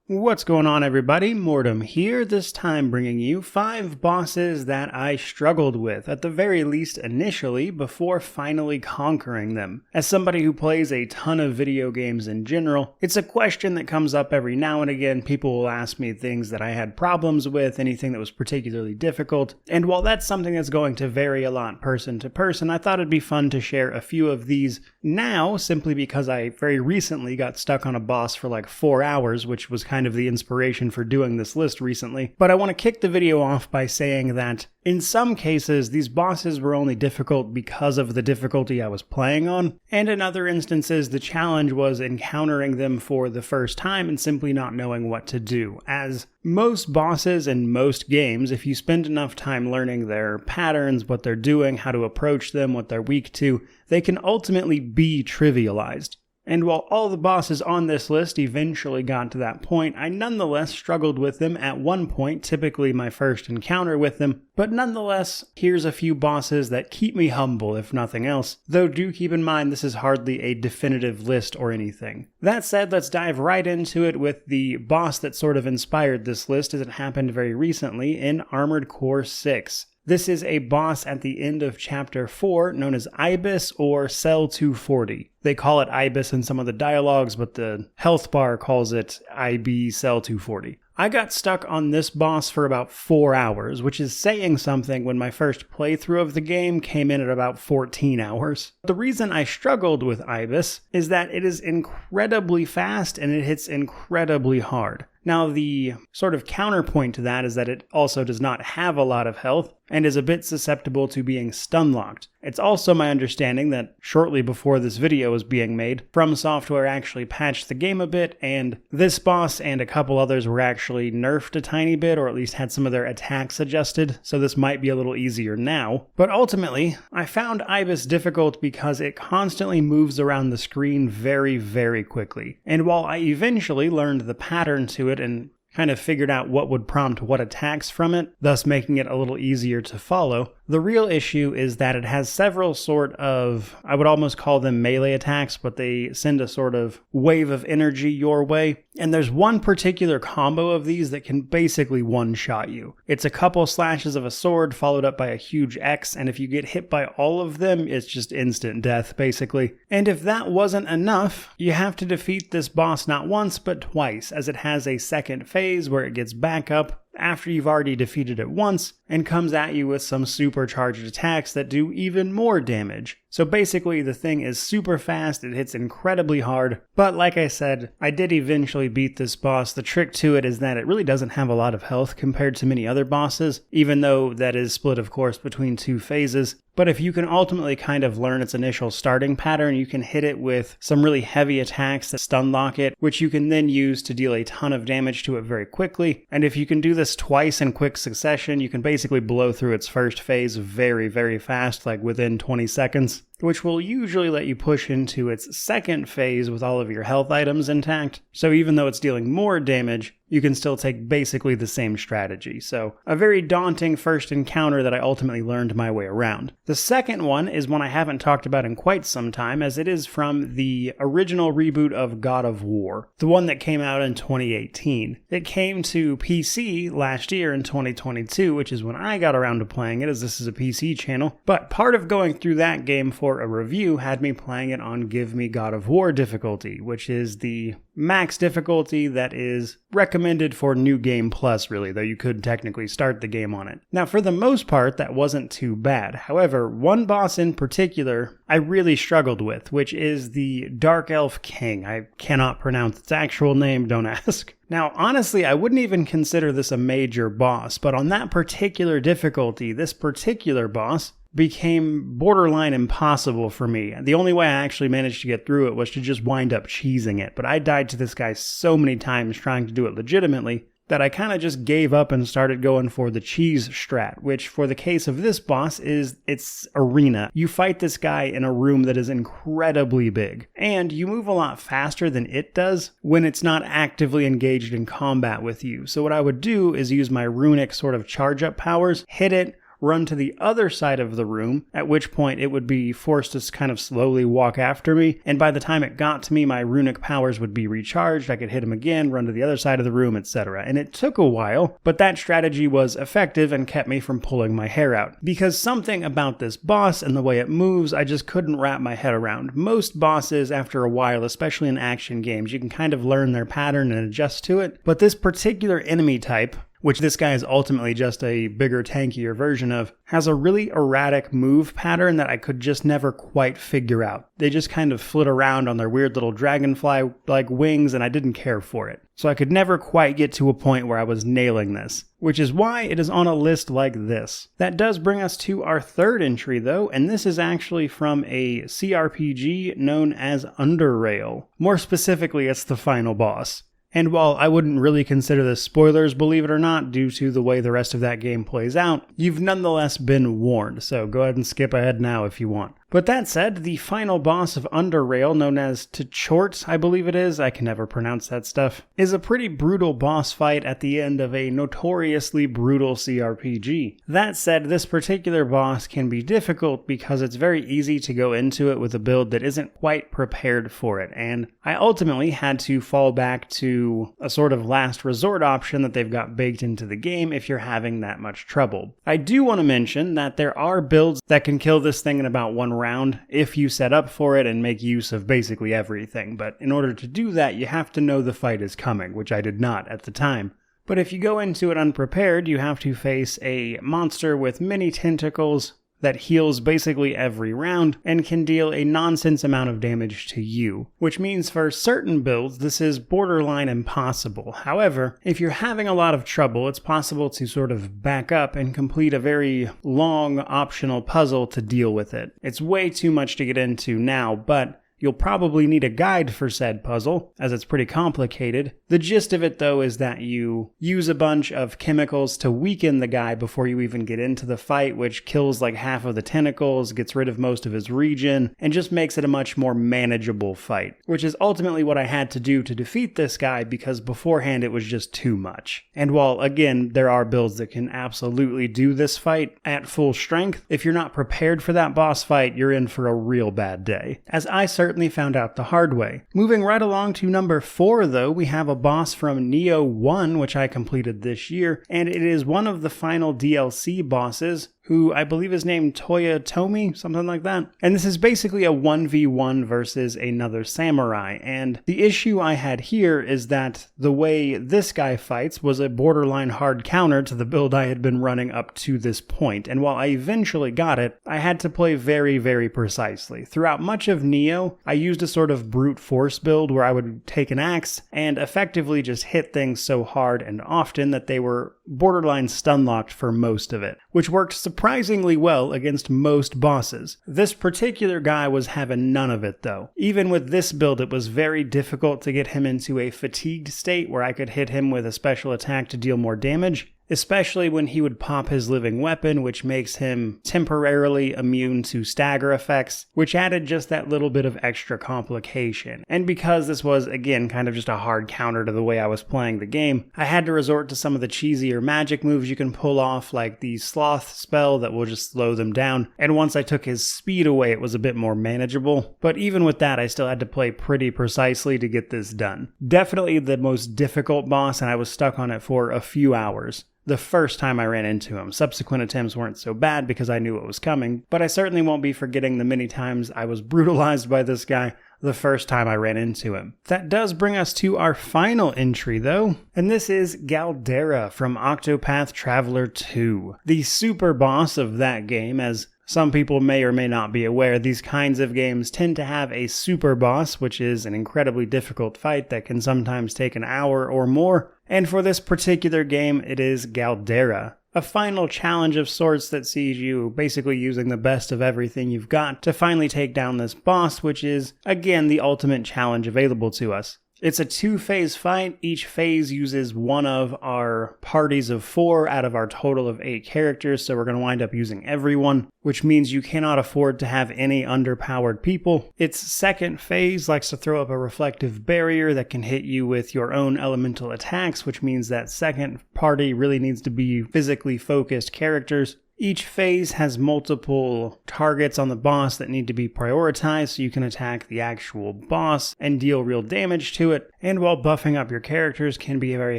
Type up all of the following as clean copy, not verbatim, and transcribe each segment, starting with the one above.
What's going on, everybody? Mortem here, this time bringing you 5 bosses that I struggled with, at the very least initially, before finally conquering them. As somebody who plays a ton of video games in general, it's a question that comes up every now and again. People will ask me things that I had problems with, anything that was particularly difficult, and while that's something that's going to vary a lot person to person, I thought it'd be fun to share a few of these now, simply because I very recently got stuck on a boss for like 4 hours, which was kind of the inspiration for doing this list recently. But I want to kick the video off by saying that in some cases, these bosses were only difficult because of the difficulty I was playing on, and in other instances, the challenge was encountering them for the first time and simply not knowing what to do. As most bosses in most games, if you spend enough time learning their patterns, what they're doing, how to approach them, what they're weak to, they can ultimately be trivialized. And while all the bosses on this list eventually got to that point, I nonetheless struggled with them at one point, typically my first encounter with them. But nonetheless, here's a few bosses that keep me humble, if nothing else. Though do keep in mind this is hardly a definitive list or anything. That said, let's dive right into it with the boss that sort of inspired this list, as it happened very recently in Armored Core 6. This is a boss at the end of Chapter 4 known as Ibis or Cell 240. They call it Ibis in some of the dialogues, but the health bar calls it IB Cell 240. I got stuck on this boss for about 4 hours, which is saying something when my first playthrough of the game came in at about 14 hours. The reason I struggled with Ibis is that it is incredibly fast and it hits incredibly hard. Now, the sort of counterpoint to that is that it also does not have a lot of health and is a bit susceptible to being stun-locked. It's also my understanding that shortly before this video was being made, From Software actually patched the game a bit, and this boss and a couple others were actually nerfed a tiny bit, or at least had some of their attacks adjusted, so this might be a little easier now. But ultimately, I found Ibis difficult because it constantly moves around the screen very, very quickly. And while I eventually learned the pattern to it and kind of figured out what would prompt what attacks from it, thus making it a little easier to follow, the real issue is that it has several sort of, I would almost call them melee attacks, but they send a sort of wave of energy your way. And there's one particular combo of these that can basically one-shot you. It's a couple slashes of a sword followed up by a huge X, and if you get hit by all of them, it's just instant death, basically. And if that wasn't enough, you have to defeat this boss not once, but twice, as it has a second phase where it gets back up after you've already defeated it once, and comes at you with some supercharged attacks that do even more damage. So basically the thing is super fast, it hits incredibly hard, but like I said, I did eventually beat this boss. The trick to it is that it really doesn't have a lot of health compared to many other bosses, even though that is split of course between 2 phases. But if you can ultimately kind of learn its initial starting pattern, you can hit it with some really heavy attacks that stun lock it, which you can then use to deal a ton of damage to it very quickly. And if you can do this twice in quick succession, you can basically blow through its first phase very, very fast, like within 20 seconds. Which will usually let you push into its second phase with all of your health items intact. So even though it's dealing more damage, you can still take basically the same strategy. So a very daunting first encounter that I ultimately learned my way around. The second one is one I haven't talked about in quite some time, as it is from the original reboot of God of War, the one that came out in 2018. It came to PC last year in 2022, which is when I got around to playing it, as this is a PC channel. But part of going through that game for a review had me playing it on Give Me God of War difficulty, which is the max difficulty that is recommended for New Game Plus, really, though you could technically start the game on it. Now, for the most part, that wasn't too bad. However, one boss in particular I really struggled with, which is the Dark Elf King. I cannot pronounce its actual name, don't ask. Now, honestly, I wouldn't even consider this a major boss, but on that particular difficulty, this particular boss became borderline impossible for me. The only way I actually managed to get through it was to just wind up cheesing it, but I died to this guy so many times trying to do it legitimately that I kind of just gave up and started going for the cheese strat, which for the case of this boss is its arena. You fight this guy in a room that is incredibly big, and you move a lot faster than it does when it's not actively engaged in combat with you. So what I would do is use my runic sort of charge up powers, hit it, run to the other side of the room, at which point it would be forced to kind of slowly walk after me, and by the time it got to me, my runic powers would be recharged, I could hit him again, run to the other side of the room, etc. And it took a while, but that strategy was effective and kept me from pulling my hair out. Because something about this boss and the way it moves, I just couldn't wrap my head around. Most bosses, after a while, especially in action games, you can kind of learn their pattern and adjust to it, but this particular enemy type, which this guy is ultimately just a bigger, tankier version of, has a really erratic move pattern that I could just never quite figure out. They just kind of flit around on their weird little dragonfly-like wings, and I didn't care for it. So I could never quite get to a point where I was nailing this, which is why it is on a list like this. That does bring us to our third entry, though, and this is actually from a CRPG known as Underrail. More specifically, it's the final boss. And while I wouldn't really consider this spoilers, believe it or not, due to the way the rest of that game plays out, you've nonetheless been warned, so go ahead and skip ahead now if you want. But that said, the final boss of Underrail, known as Tchort, I believe it is, I can never pronounce that stuff, is a pretty brutal boss fight at the end of a notoriously brutal CRPG. That said, this particular boss can be difficult because it's very easy to go into it with a build that isn't quite prepared for it, and I ultimately had to fall back to a sort of last resort option that they've got baked into the game if you're having that much trouble. I do want to mention that there are builds that can kill this thing in about one round if you set up for it and make use of basically everything, but in order to do that you have to know the fight is coming, which I did not at the time. But if you go into it unprepared, you have to face a monster with many tentacles that heals basically every round and can deal a nonsense amount of damage to you, which means for certain builds this is borderline impossible. However, if you're having a lot of trouble, it's possible to sort of back up and complete a very long optional puzzle to deal with it. It's way too much to get into now, but you'll probably need a guide for said puzzle, as it's pretty complicated. The gist of it, though, is that you use a bunch of chemicals to weaken the guy before you even get into the fight, which kills like half of the tentacles, gets rid of most of his regen, and just makes it a much more manageable fight, which is ultimately what I had to do to defeat this guy because beforehand it was just too much. And while, again, there are builds that can absolutely do this fight at full strength, if you're not prepared for that boss fight, you're in for a real bad day, as I certainly found out the hard way. Moving right along to number 4, though, we have a boss from Neo 1, which I completed this year, and it is one of the final DLC bosses, who I believe is named Toyotomi, something like that. And this is basically a 1v1 versus another samurai, and the issue I had here is that the way this guy fights was a borderline hard counter to the build I had been running up to this point, and while I eventually got it, I had to play very, very precisely. Throughout much of Neo, I used a sort of brute force build where I would take an axe and effectively just hit things so hard and often that they were borderline stun-locked for most of it, which worked surprisingly well against most bosses. This particular guy was having none of it, though. Even with this build, it was very difficult to get him into a fatigued state where I could hit him with a special attack to deal more damage, especially when he would pop his living weapon, which makes him temporarily immune to stagger effects, which added just that little bit of extra complication. And because this was, again, kind of just a hard counter to the way I was playing the game, I had to resort to some of the cheesier magic moves you can pull off, like the sloth spell that will just slow them down, and once I took his speed away, it was a bit more manageable. But even with that, I still had to play pretty precisely to get this done. Definitely the most difficult boss, and I was stuck on it for a few hours the first time I ran into him. Subsequent attempts weren't so bad because I knew it was coming, but I certainly won't be forgetting the many times I was brutalized by this guy the first time I ran into him. That does bring us to our final entry, though, and this is Galdera from Octopath Traveler 2, the super boss of that game. As some people may or may not be aware, these kinds of games tend to have a super boss, which is an incredibly difficult fight that can sometimes take an hour or more. And for this particular game, it is Galdera, a final challenge of sorts that sees you basically using the best of everything you've got to finally take down this boss, which is, again, the ultimate challenge available to us. It's a 2-phase fight. Each phase uses one of our parties of 4 out of our total of 8 characters, so we're going to wind up using everyone, which means you cannot afford to have any underpowered people. Its second phase likes to throw up a reflective barrier that can hit you with your own elemental attacks, which means that second party really needs to be physically focused characters. Each phase has multiple targets on the boss that need to be prioritized so you can attack the actual boss and deal real damage to it. And while buffing up your characters can be very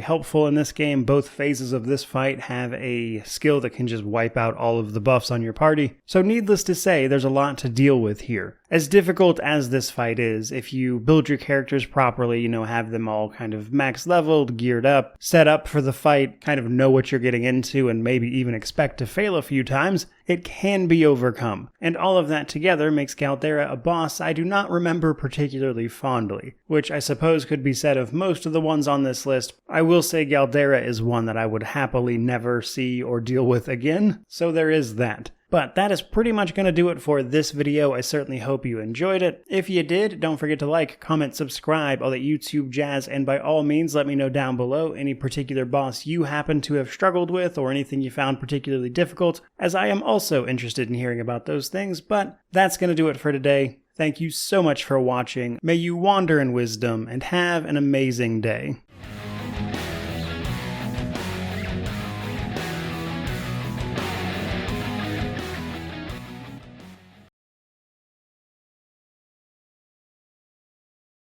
helpful in this game, both phases of this fight have a skill that can just wipe out all of the buffs on your party. So needless to say, there's a lot to deal with here. As difficult as this fight is, if you build your characters properly, have them all kind of max leveled, geared up, set up for the fight, kind of know what you're getting into, and maybe even expect to fail a few times, it can be overcome. And all of that together makes Galdera a boss I do not remember particularly fondly, which I suppose could be said of most of the ones on this list. I will say Galdera is one that I would happily never see or deal with again, so there is that. But that is pretty much going to do it for this video. I certainly hope you enjoyed it. If you did, don't forget to like, comment, subscribe, all that YouTube jazz, and by all means let me know down below any particular boss you happen to have struggled with or anything you found particularly difficult, as I am also interested in hearing about those things. But that's going to do it for today. Thank you so much for watching. May you wander in wisdom and have an amazing day.